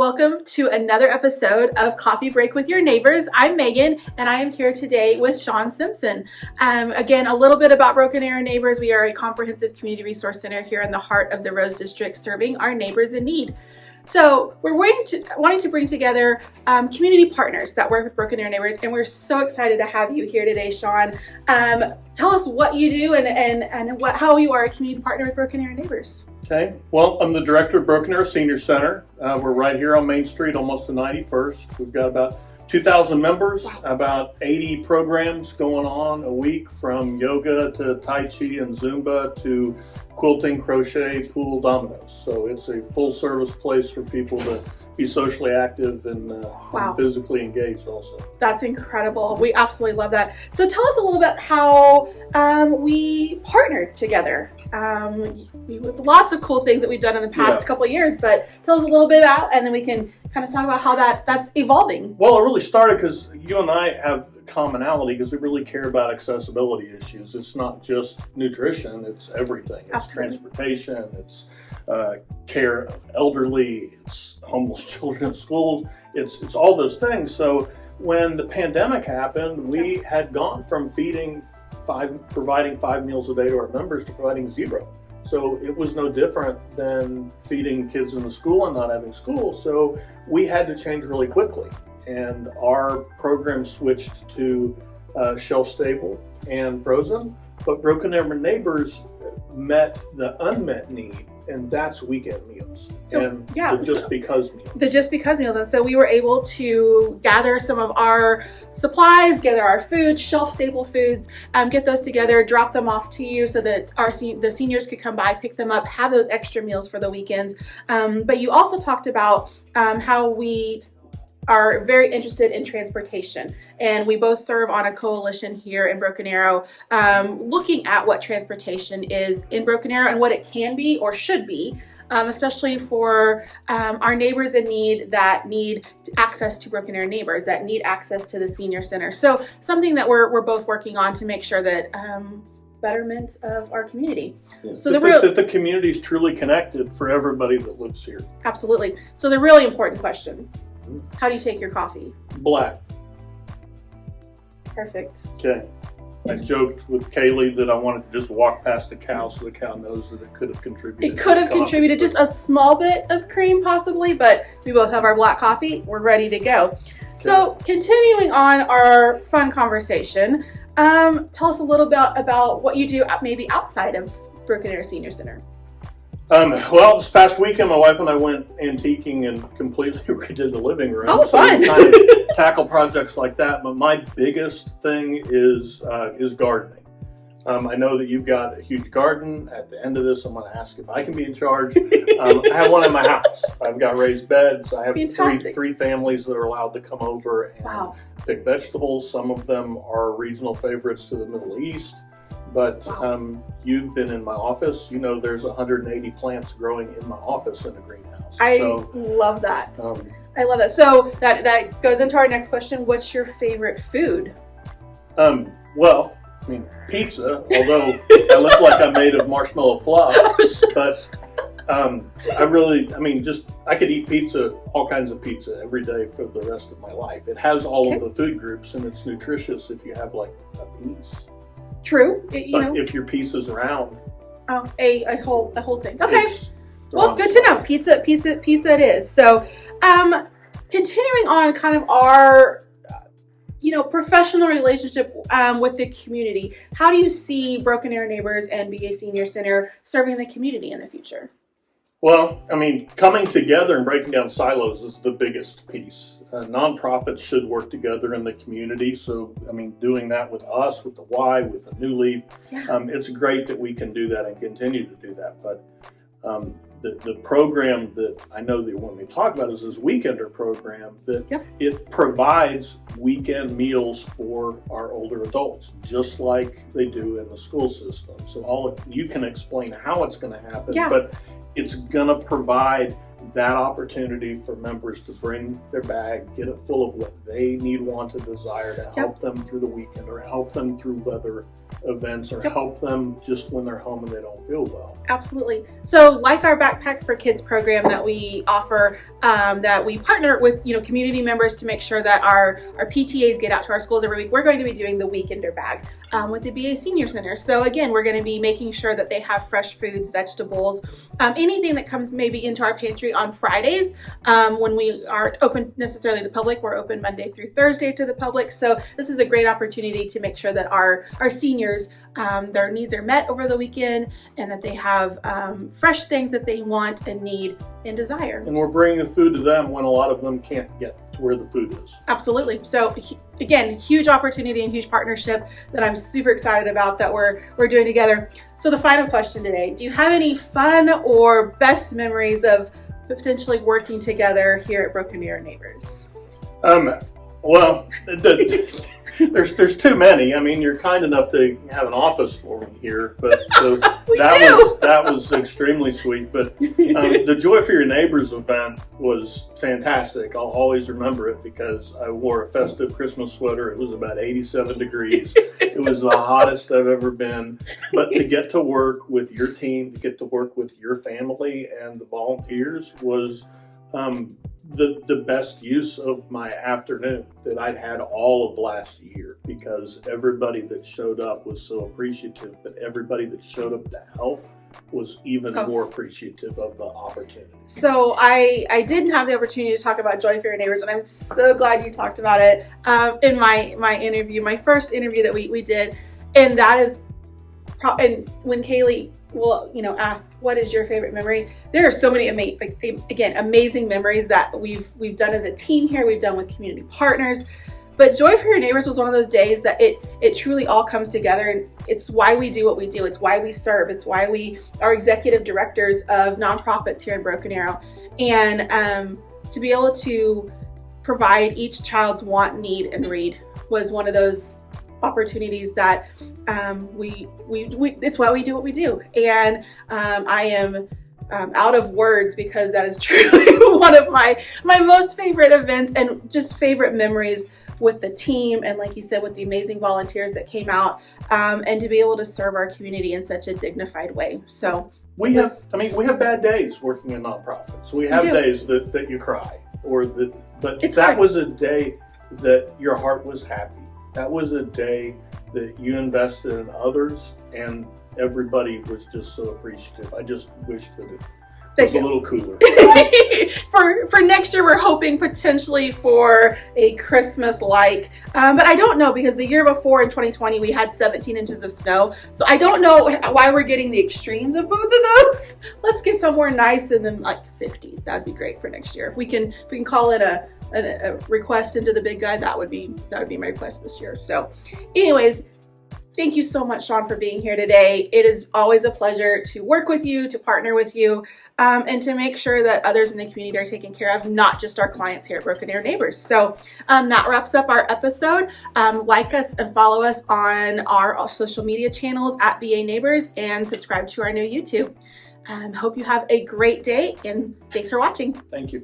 Welcome to another episode of Coffee Break with Your Neighbors. I'm Megan, and I am here today with Sean Simpson. Again, a little bit about Broken Arrow Neighbors. We are a comprehensive community resource center here in the heart of the Rose District, serving our neighbors in need. So we're wanting to bring together community partners that work with Broken Arrow Neighbors, and we're so excited to have you here today, Sean. Tell us what you do and how you are a community partner with Broken Arrow Neighbors. Okay, well, I'm the director of Broken Arrow Senior Center. We're right here on Main Street, almost to 91st. We've got about 2,000 members, about 80 programs going on a week, from yoga to Tai Chi and Zumba to quilting, crochet, pool, dominoes. So it's a full service place for people to be socially active and physically engaged also. That's incredible. We absolutely love that. So tell us a little bit how we partnered together. With lots of cool things that we've done in the past couple of years, but tell us a little bit about, and then we can kind of talk about how that's evolving. Well, it really started because you and I have commonality because we really care about accessibility issues. It's not just nutrition, it's everything. It's transportation, it's care of elderly, it's homeless children in schools, it's all those things. So when the pandemic happened, we had gone from providing 5 meals a day to our members to providing 0. So it was no different than feeding kids in the school and not having school. So we had to change really quickly. And our program switched to shelf stable and frozen. But Broken Arrow Neighbors met the unmet need, and that's weekend meals. The Just Because meals. The Just Because meals. And so we were able to gather some of our supplies, gather our food, shelf-stable foods, get those together, drop them off to you so that the seniors could come by, pick them up, have those extra meals for the weekends. But you also talked about how we are very interested in transportation, and we both serve on a coalition here in Broken Arrow, looking at what transportation is in Broken Arrow and what it can be or should be, especially for our neighbors in need that need access to Broken Arrow Neighbors, that need access to the senior center. So something that we're both working on to make sure that betterment of our community. Yeah. So that the community is truly connected for everybody that lives here. Absolutely. So the really important question: how do you take your coffee? Black. Perfect. Okay. I joked with Kayleigh that I wanted to just walk past the cow so the cow knows that it could have contributed. It could have contributed just a small bit of cream possibly, but we both have our black coffee. We're ready to go. Okay. So continuing on our fun conversation, tell us a little bit about what you do maybe outside of Broken Arrow Senior Center. Well, this past weekend, my wife and I went antiquing and completely redid the living room. Oh, so fun! We kind of tackle projects like that. But my biggest thing is gardening. I know that you've got a huge garden. At the end of this, I'm going to ask if I can be in charge. I have one in my house. I've got raised beds. I have three families that are allowed to come over and pick vegetables. Some of them are regional favorites to the Middle East. But you've been in my office. You know, there's 180 plants growing in my office in a greenhouse. I love that. I love that. So that goes into our next question. What's your favorite food? Well, I mean, pizza, although I look like I'm made of marshmallow fluff. But I could eat pizza, all kinds of pizza every day for the rest of my life. It has all of the food groups, and it's nutritious if you have like a piece. True. If your piece is round. Oh, a whole thing. Okay. Well, good to know. Pizza it is. So, continuing on kind of our, professional relationship with the community, how do you see Broken Arrow Neighbors and BA Senior Center serving the community in the future? Well, I mean, coming together and breaking down silos is the biggest piece. Nonprofits should work together in the community. So, I mean, doing that with us, with the Y, with the New Leaf, it's great that we can do that and continue to do that. But the program that I know that when we talk about is this Weekender program that it provides weekend meals for our older adults, just like they do in the school system. So you can explain how it's going to happen, but it's going to provide that opportunity for members to bring their bag, get it full of what they need, want, and desire to help them through the weekend or help them through weather events or help them just when they're home and they don't feel well. Absolutely. So like our Backpack for Kids program that we offer, that we partner with community members to make sure that our PTAs get out to our schools every week, we're going to be doing the Weekender Bag with the BA Senior Center. So again, we're going to be making sure that they have fresh foods, vegetables, anything that comes maybe into our pantry on Fridays when we aren't open necessarily to the public. We're open Monday through Thursday to the public. So this is a great opportunity to make sure that our seniors, their needs are met over the weekend and that they have fresh things that they want and need and desire. And we're bringing the food to them when a lot of them can't get to where the food is. Absolutely. So again, huge opportunity and huge partnership that I'm super excited about that we're doing together. So the final question today, do you have any fun or best memories of potentially working together here at Broken Arrow Neighbors? Well, there's too many. I mean, you're kind enough to have an office for me here, but so that was extremely sweet. But the Joy for Your Neighbors event was fantastic. I'll always remember it because I wore a festive Christmas sweater. It was about 87 degrees. It was the hottest I've ever been. But to get to work with your team, to get to work with your family and the volunteers was the best use of my afternoon that I'd had all of last year, because everybody that showed up was so appreciative, but everybody that showed up to help was even more appreciative of the opportunity. So I didn't have the opportunity to talk about Joy for Your Neighbors, and I'm so glad you talked about it in my interview, my first interview that we did, and that is, and when Kayleigh will ask what is your favorite memory, there are so many amazing memories that we've done as a team here, we've done with community partners. But Joy for Your Neighbors was one of those days that it truly all comes together, and it's why we do what we do. It's why we serve. It's why we are executive directors of nonprofits here in Broken Arrow. And to be able to provide each child's want, need, and read was one of those opportunities that it's why we do what we do. And I am out of words because that is truly one of my most favorite events and just favorite memories with the team, and like you said, with the amazing volunteers that came out, and to be able to serve our community in such a dignified way. So we have bad days working in nonprofits. We have days that you cry, but that was a day that your heart was happy. That was a day that you invested in others, and everybody was just so appreciative. I just wish that it was a little cooler. For next year, we're hoping potentially for a Christmas-like, but I don't know, because the year before in 2020 we had 17 inches of snow, so I don't know why we're getting the extremes of both of those. Let's get somewhere nice in the 50s. That'd be great for next year. If we can call it a request into the big guy, that would be my request this year. So anyways, thank you so much, Sean, for being here today. It is always a pleasure to work with you, to partner with you, and to make sure that others in the community are taken care of, not just our clients here at Broken Arrow Neighbors. So that wraps up our episode. Like us and follow us on our social media channels at BA Neighbors, and subscribe to our new YouTube. Hope you have a great day, and thanks for watching. Thank you.